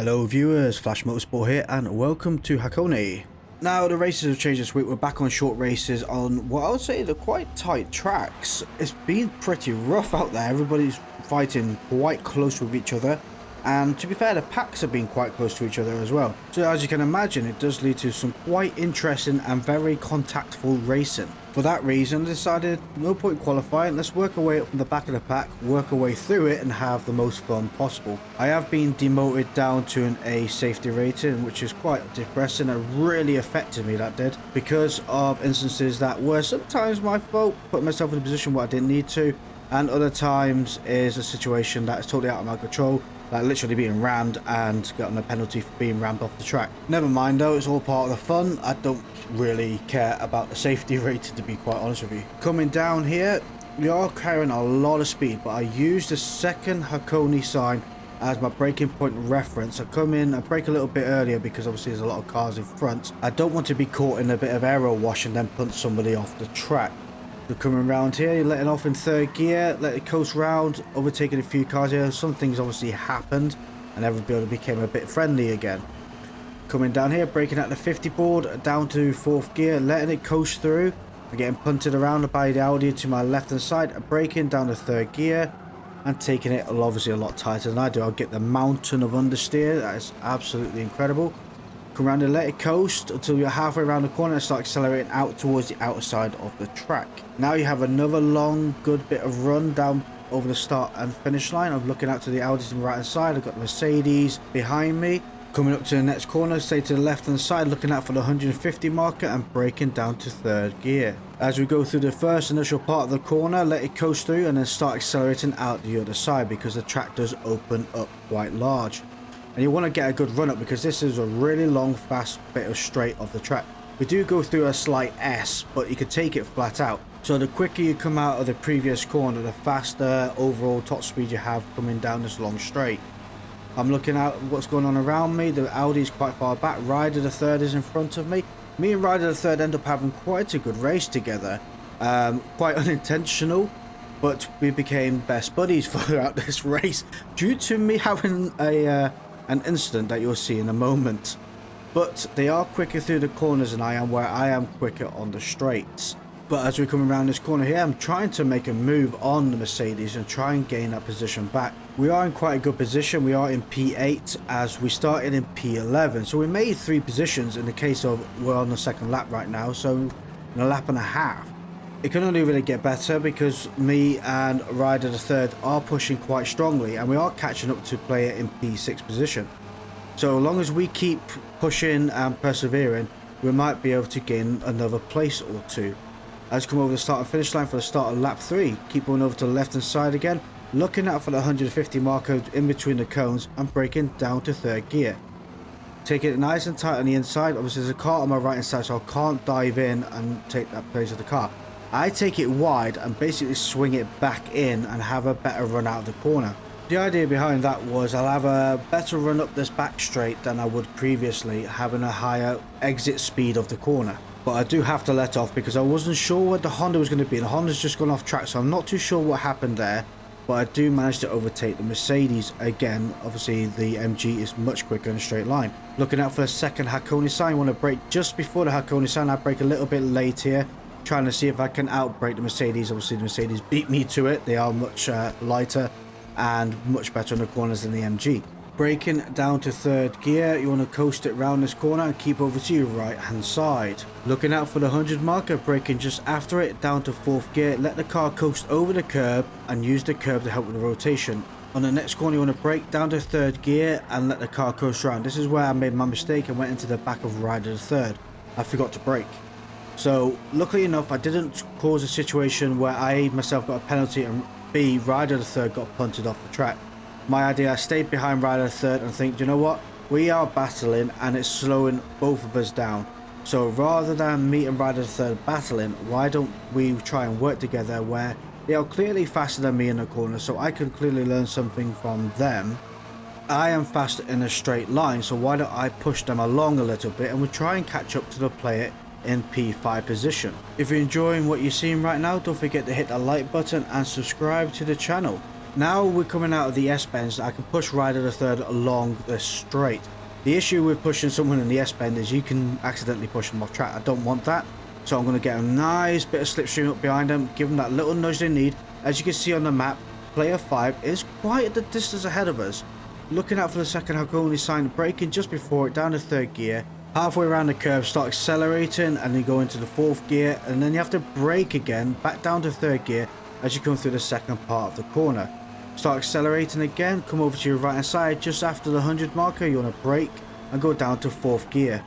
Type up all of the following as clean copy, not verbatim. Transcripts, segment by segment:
Hello viewers, Flash Motorsport here and welcome to Hakone. Now the races have changed this week. We're back on short races on what I would say they're quite tight tracks. It's been pretty rough out there. Everybody's fighting quite close with each other, and to be fair, the packs have been quite close to each other as well. So as you can imagine, it does lead to some quite interesting and very contactful racing. For that reason, I decided no point qualifying, let's work our way up from the back of the pack, work our way through it and have the most fun possible. I have been demoted down to an A safety rating, which is quite depressing. It really affected me, that did, because of instances that were sometimes my fault, putting myself in a position where I didn't need to, and other times is a situation that is totally out of my control, like literally being rammed and getting a penalty for being rammed off the track. Never mind though, it's all part of the fun. I don't really care about the safety rating, to be quite honest with you. Coming down here, we are carrying a lot of speed, but I use the second Hakone sign as my braking point reference. I come in, I brake a little bit earlier because obviously there's a lot of cars in front. I don't want to be caught in a bit of aero wash and then punt somebody off the track. You're coming around here, you're letting off in third gear, let it coast round, overtaking a few cars here. Some things obviously happened and everybody became a bit friendly again. Coming down here, braking at the 50 board, down to fourth gear, letting it coast through. I'm getting punted around by the Audi to my left hand side, braking down to third gear and taking it obviously a lot tighter than I do. I'll get the mountain of understeer, that is absolutely incredible. Come around and let it coast until you're halfway around the corner and start accelerating out towards the outside of the track. Now you have another long good bit of run down over the start and finish line. I'm looking out to the Audi to the right hand side, I've got the Mercedes behind me. Coming up to the next corner, stay to the left hand side, looking out for the 150 marker and braking down to third gear. As we go through the first initial part of the corner, let it coast through and then start accelerating out the other side because the track does open up quite large. And you want to get a good run up because this is a really long fast bit of straight of the track. We do go through a slight S, but you can take it flat out. So the quicker you come out of the previous corner, the faster overall top speed you have coming down this long straight. I'm looking at what's going on around me. The Audi is quite far back. Ryder the third is in front of me. Me and Ryder the third end up having quite a good race together. Quite unintentional, but we became best buddies throughout this race due to me having an incident that you'll see in a moment. But they are quicker through the corners than I am, where I am quicker on the straights. But as we come around this corner here, I'm trying to make a move on the Mercedes and try and gain that position back. We are in quite a good position. We are in P8 as we started in P11. So we made 3 positions in the case of we're on the second lap right now. So in a lap and a half. It can only really get better because me and Ryder the third are pushing quite strongly and we are catching up to player in P6 position. So as long as we keep pushing and persevering, we might be able to gain another place or two. As we come over the start and finish line for the start of lap 3, keep on over to the left hand side again, looking out for the 150 marker in between the cones and braking down to third gear. Take it nice and tight on the inside. Obviously there's a car on my right hand side, so I can't dive in and take that place of the car. I take it wide and basically swing it back in and have a better run out of the corner. The idea behind that was I'll have a better run up this back straight than I would previously, having a higher exit speed of the corner. But I do have to let off because I wasn't sure what the Honda was going to be. The Honda's just gone off track, so I'm not too sure what happened there. But I do manage to overtake the Mercedes again. Obviously the MG is much quicker in a straight line. Looking out for the second Hakone sign. I want to brake just before the Hakone sign. I brake a little bit late here, trying to see if I can outbrake the Mercedes. Obviously the Mercedes beat me to it. They are much lighter and much better in the corners than the MG. Braking down to third gear, you want to coast it round this corner and keep over to your right hand side. Looking out for the 100 marker, braking just after it down to fourth gear, let the car coast over the curb and use the curb to help with the rotation. On the next corner you want to brake down to third gear and let the car coast round. This is where I made my mistake and went into the back of Ryder the third. I forgot to brake. So luckily enough I didn't cause a situation where I myself got a penalty and B, Ryder the third got punted off the track. My idea, I stayed behind Ryder the third and think, you know what, we are battling and it's slowing both of us down. So rather than me and Ryder the third battling, why don't we try and work together where they are clearly faster than me in the corner, so I can clearly learn something from them. I am faster in a straight line, so why don't I push them along a little bit and we try and catch up to the player in P5 position. If you're enjoying what you're seeing right now, don't forget to hit that like button and subscribe to the channel. Now we're coming out of the S-bends, I can push rider the third along the straight. The issue with pushing someone in the S-bend is you can accidentally push them off track. I don't want that. So I'm going to get a nice bit of slipstream up behind them, give them that little nudge they need. As you can see on the map, player 5 is quite at the distance ahead of us. Looking out for the second Hakone sign, braking just before it down to third gear. Halfway around the curve, start accelerating and then go into the fourth gear. And then you have to brake again, back down to third gear as you come through the second part of the corner. Start accelerating again, come over to your right hand side. Just after the 100 marker, you want to brake and go down to fourth gear.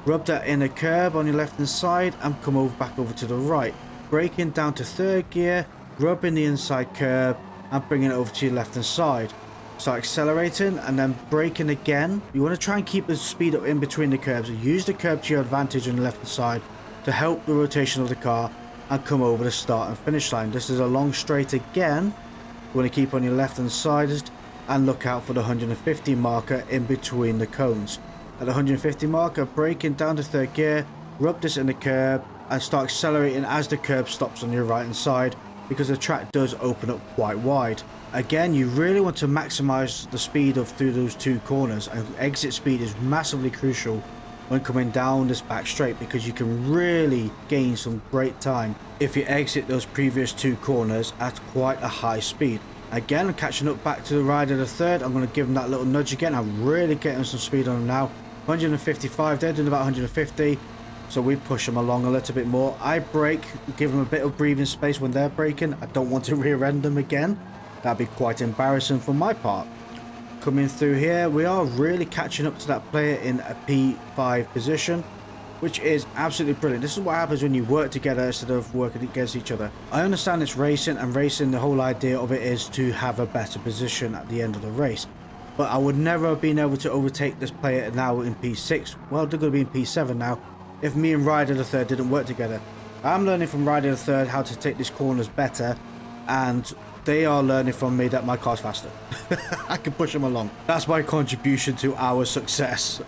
Rub that inner curb on your left hand side and come over back over to the right. Braking down to third gear, rubbing the inside curb and bringing it over to your left hand side. Start accelerating and then braking again. You want to try and keep the speed up in between the curbs and use the curb to your advantage on the left hand side to help the rotation of the car and come over the start and finish line. This is a long straight again. You want to keep on your left hand side and look out for the 150 marker in between the cones. At the 150 marker, braking down to third gear, rub this in the curb and start accelerating as the curb stops on your right hand side because the track does open up quite wide. Again, you really want to maximize the speed of through those two corners, and exit speed is massively crucial when coming down this back straight because you can really gain some great time if you exit those previous two corners at quite a high speed. Again, I'm catching up back to the rider the third. I'm going to give him that little nudge again. I'm really getting some speed on him now. 155, they're doing about 150. So we push them along a little bit more. I brake, give them a bit of breathing space when they're braking. I don't want to rear end them again. That'd be quite embarrassing for my part. Coming through here, we are really catching up to that player in a P5 position, which is absolutely brilliant. This is what happens when you work together instead of working against each other. I understand it's racing, and racing, the whole idea of it is to have a better position at the end of the race. But I would never have been able to overtake this player now in P6. Well, they're going to be in P7 now if me and Ryder the Third didn't work together. I'm learning from Ryder the Third how to take these corners better, and they are learning from me that my car's faster. I can push them along. That's my contribution to our success.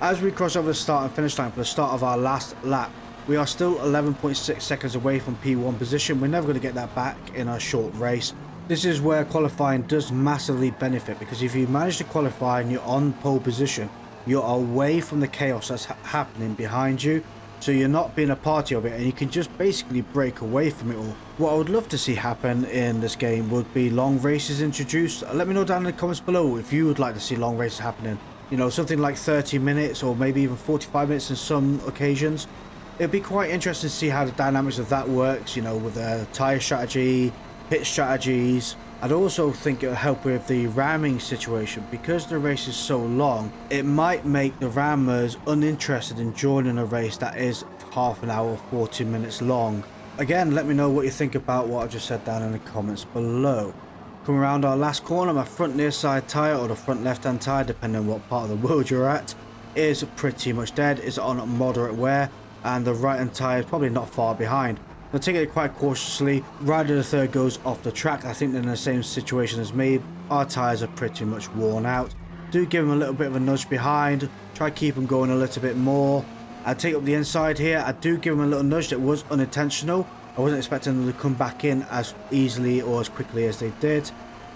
As we cross over the start and finish line for the start of our last lap, we are still 11.6 seconds away from P1 position. We're never going to get that back in a short race. This is where qualifying does massively benefit, because if you manage to qualify and you're on pole position, you're away from the chaos that's happening behind you. So you're not being a party of it, and you can just basically break away from it all. What I would love to see happen in this game would be long races introduced. Let me know down in the comments below if you would like to see long races happening. You know, something like 30 minutes or maybe even 45 minutes in some occasions. It'd be quite interesting to see how the dynamics of that works, you know, with the tyre strategy, pit strategies. I'd also think it'll help with the ramming situation. Because the race is so long, it might make the rammers uninterested in joining a race that is half an hour, 40 minutes long. Again, let me know what you think about what I just said down in the comments below. Coming around our last corner, my front near side tyre, or the front left hand tyre, depending on what part of the world you're at, is pretty much dead. It's on moderate wear, and the right hand tyre is probably not far behind. I'm taking it quite cautiously. Rider the Third goes off the track. I think they're in the same situation as me. Our tyres are pretty much worn out. Do give them a little bit of a nudge behind. Try to keep them going a little bit more. I take up the inside here. I do give them a little nudge that was unintentional. I wasn't expecting them to come back in as easily or as quickly as they did.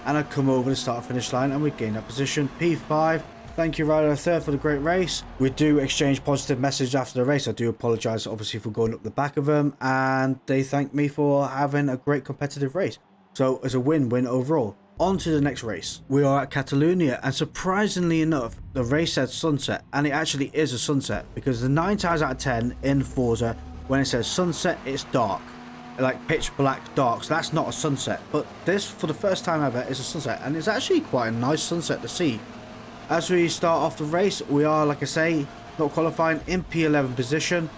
And I come over the start finish line and we gain that position. P5. Thank you, Rider the Third, for the great race. We do exchange positive messages after the race. I do apologise, obviously, for going up the back of them. And they thank me for having a great competitive race. So, it's a win-win overall. On to the next race. We are at Catalonia, and surprisingly enough, the race said sunset. And it actually is a sunset, because the 9 times out of 10 in Forza, when it says sunset, it's dark. Like pitch black dark. So that's not a sunset. But this, for the first time ever, is a sunset. And it's actually quite a nice sunset to see. As we start off the race, we are, like I say, not qualifying in P11 position.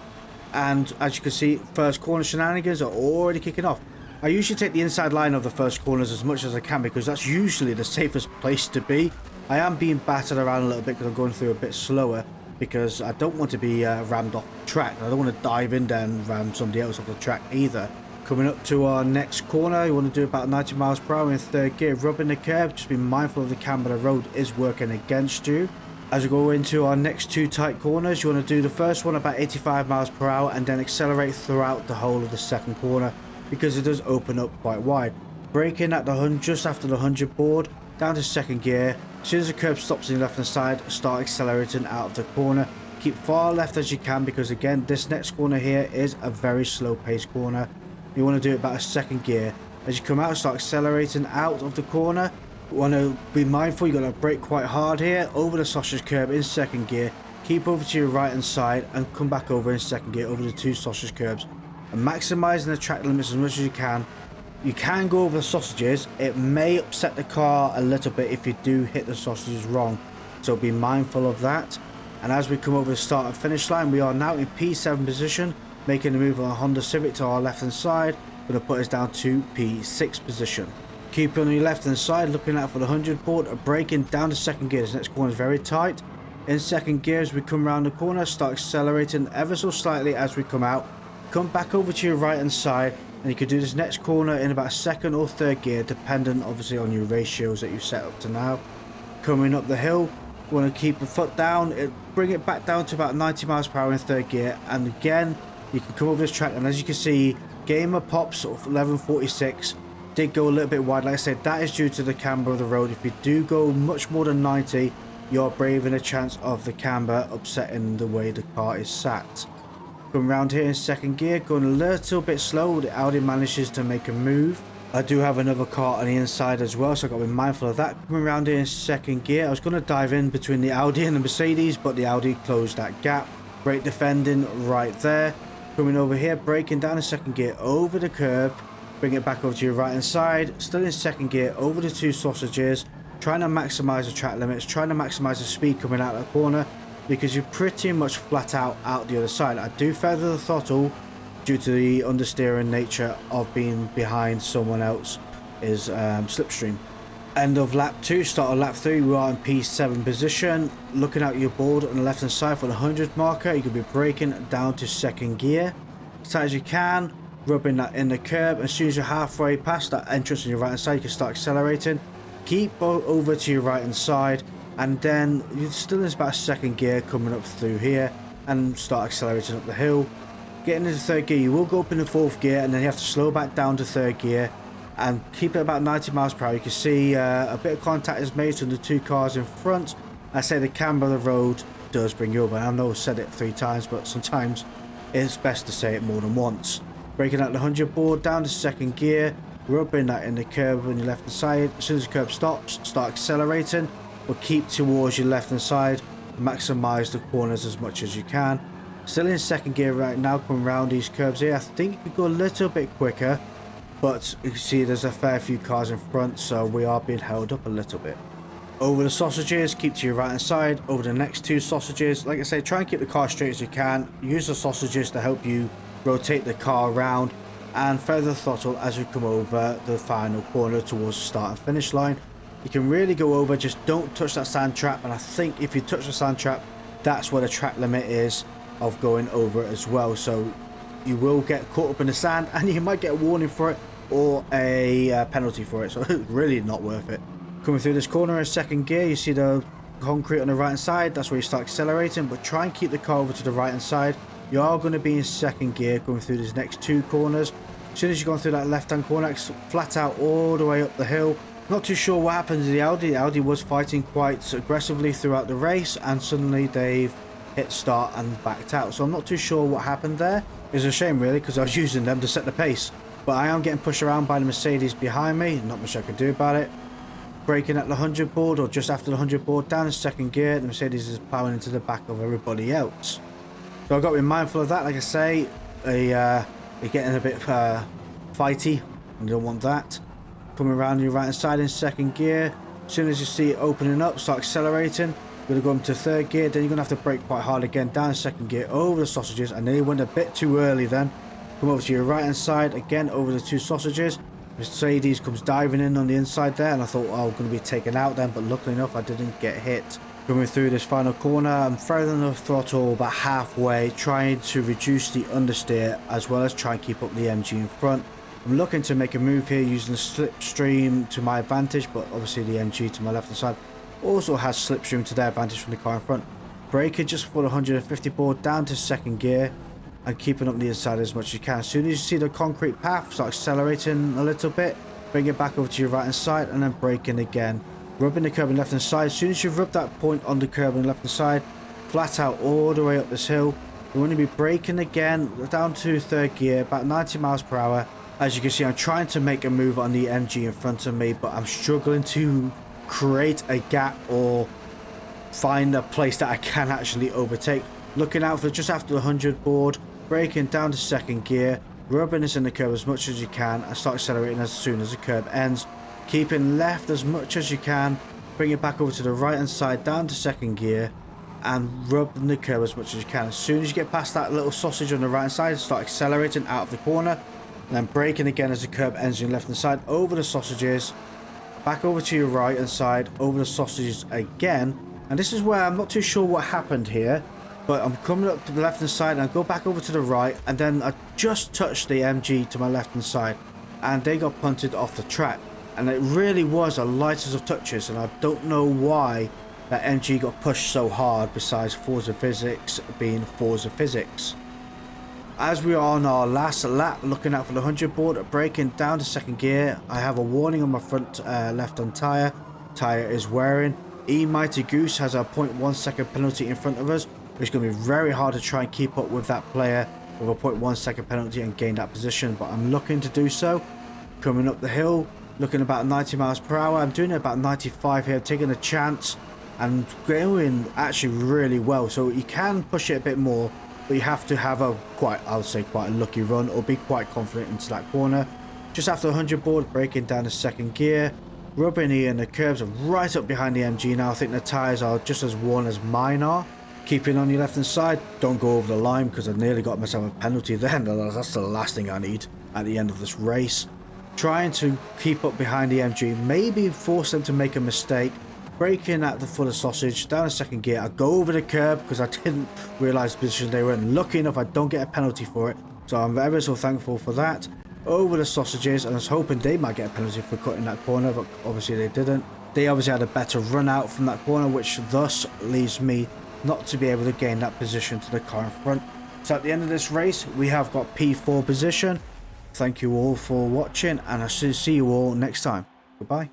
And as you can see, first corner shenanigans are already kicking off. I usually take the inside line of the first corners as much as I can, because that's usually the safest place to be. I am being battered around a little bit because I'm going through a bit slower, because I don't want to be rammed off the track. I don't want to dive in there and ram somebody else off the track either. Coming up to our next corner, you want to do about 90 miles per hour in third gear, rubbing the curb. Just be mindful of the camber. The road is working against you. As we go into our next 2 tight corners, you want to do the first one about 85 miles per hour and then accelerate throughout the whole of the second corner, because it does open up quite wide. braking at the 100, just after the 100 board, down to second gear. As soon as the curb stops on your left hand side, start accelerating out of the corner. Keep far left as you can, because again, this next corner here is a very slow paced corner. You want to do it about a second gear. As you come out, start accelerating out of the corner. You want to be mindful, you got to brake quite hard here, over the sausage curb in second gear. Keep over to your right hand side and come back over in second gear over the two sausage curbs. And maximising the track limits as much as you can. You can go over the sausages. It may upset the car a little bit if you do hit the sausages wrong, so be mindful of that. And as we come over the start and finish line, we are now in P7 position, making the move on a Honda Civic to our left hand side. Going to put us down to P6 position. Keep on your left hand side, looking out for the 100 board, braking down to second gear. This next corner is very tight. In second gear, as we come around the corner, start accelerating ever so slightly as we come out. Come back over to your right hand side, and you can do this next corner in about second or third gear, dependent obviously on your ratios that you've set up to now. Coming up the hill, you want to keep the foot down, bring it back down to about 90 miles per hour in third gear, and again you can come over this track, and as you can see, gamer pops of 1146 did go a little bit wide. Like I said, that is due to the camber of the road. If you do go much more than 90, you're braving a chance of the camber upsetting the way the car is sat. Come around here in second gear, going a little bit slow. The Audi manages to make a move. I do have another car on the inside as well, so I've got to be mindful of that. Coming around here in second gear, I was going to dive in between the Audi and the Mercedes, but the Audi closed that gap. Brake defending right there. Coming over here, braking down in second gear over the curb. Bring it back over to your right hand side. Still in second gear over the two sausages. Trying to maximise the track limits, trying to maximise the speed coming out of the corner, because you're pretty much flat out the other side. I do feather the throttle due to the understeering nature of being behind someone else is slipstream. End of lap 2, start of lap 3, we are in P7 position. Looking at your board on the left hand side for the 100 marker, you could be braking down to second gear as tight as you can, rubbing that in the curb. As soon as you're halfway past that entrance on your right hand side, you can start accelerating. Keep over to your right hand side, and then you're still in about second gear coming up through here, and start accelerating up the hill. Getting into third gear, you will go up in the fourth gear, and then you have to slow back down to third gear and keep it about 90 miles per hour. You can see a bit of contact is made from the two cars in front. I say the camber of the road does bring you over. I know I've said it 3 times, but sometimes it's best to say it more than once. Braking out the 100 board down to second gear, rubbing that in the curb on your left hand side. As soon as the curb stops, start accelerating, but keep towards your left hand side. Maximize the corners as much as you can. Still in second gear right now, coming around these curbs here. I think you could go a little bit quicker, but you can see there's a fair few cars in front, so we are being held up a little bit. Over the sausages, keep to your right hand side. Over the next two sausages, like I say, try and keep the car straight as you can. Use the sausages to help you rotate the car around, and feather the throttle as we come over the final corner towards the start and finish line. You can really go over, just don't touch that sand trap, and I think if you touch the sand trap, that's where the track limit is of going over as well. So you will get caught up in the sand, and you might get a warning for it or a penalty for it, so it's really not worth it. Coming through this corner in second gear, you see the concrete on the right hand side. That's where you start accelerating, but try and keep the car over to the right hand side. You are going to be in second gear going through these next two corners. As soon as you've gone through that left hand corner, it's flat out all the way up the hill. Not too sure what happened to the Audi. The Audi was fighting quite aggressively throughout the race, and suddenly they've hit start and backed out. So I'm not too sure what happened there. It's a shame really, because I was using them to set the pace. But I am getting pushed around by the Mercedes behind me. Not much I can do about it. Braking at the 100 board, or just after the 100 board, down in second gear. The Mercedes is plowing into the back of everybody else. So I've got to be mindful of that. Like I say, you're getting a bit fighty, and you don't want that. Coming around your right hand side in second gear. As soon as you see it opening up, start accelerating. You're going to go into third gear, then you're going to have to brake quite hard again, down in second gear, over the sausages. I nearly went a bit too early then. Come over to your right hand side, again over the two sausages. Mercedes comes diving in on the inside there, and I thought, oh, I'm going to be taken out then, but luckily enough I didn't get hit. Coming through this final corner, I'm feathering the throttle about halfway, trying to reduce the understeer as well as try and keep up the MG in front. I'm looking to make a move here using the slipstream to my advantage, but obviously the MG to my left hand side also has slipstream to their advantage from the car in front. Braking just for the 150 board, down to second gear, and keeping up the inside as much as you can. As soon as you see the concrete path, start accelerating a little bit. bring it back over to your right hand side, and then braking again. Rubbing the curb on the left hand side. As soon as you've rubbed that point on the curb on the left hand side, flat out all the way up this hill, you want to be braking again down to third gear, about 90 miles per hour. As you can see, I'm trying to make a move on the MG in front of me, but I'm struggling to create a gap or find a place that I can actually overtake. Looking out for just after the 100 board, braking down to second gear, rubbing this in the curb as much as you can, and start accelerating as soon as the curb ends. Keeping left as much as you can, bring it back over to the right hand side, down to second gear, and rubbing the curb as much as you can. As soon as you get past that little sausage on the right hand side, start accelerating out of the corner, and then braking again as the curb ends on your left hand side, over the sausages, back over to your right hand side, over the sausages again. And this is where I'm not too sure what happened here, but I'm coming up to the left hand side and I go back over to the right, and then I just touched the MG to my left hand side and they got punted off the track. And it really was a lightest of touches, and I don't know why that MG got pushed so hard, besides Forza Physics being Forza Physics. As we are on our last lap, looking out for the 100 board, braking down to second gear, I have a warning on my front left on tyre. Tyre is wearing. Mighty Goose has a 0.1 second penalty in front of us, which is going to be very hard to try and keep up with that player with a 0.1 second penalty and gain that position, but I'm looking to do so. Coming up the hill, looking about 90 miles per hour. I'm doing it about 95 here, taking a chance and going actually really well. So you can push it a bit more, but you have to have a I would say quite a lucky run, or be quite confident into that corner. Just after 100 board, braking down to second gear, rubbing here, and the curbs are right up behind the MG now. I think the tyres are just as worn as mine are. Keeping on your left hand side, don't go over the line, because I nearly got myself a penalty then. That's the last thing I need at the end of this race. Trying to keep up behind the MG, maybe force them to make a mistake. Braking at the full of sausage, down to second gear. I go over the curb because I didn't realise the position they were in. Lucky enough, I don't get a penalty for it, so I'm ever so thankful for that. Over the sausages, and I was hoping they might get a penalty for cutting that corner, but obviously they didn't. They obviously had a better run out from that corner, which thus leaves me not to be able to gain that position to the car in front. So at the end of this race, we have got P4 position. Thank you all for watching, and I'll see you all next time. Goodbye.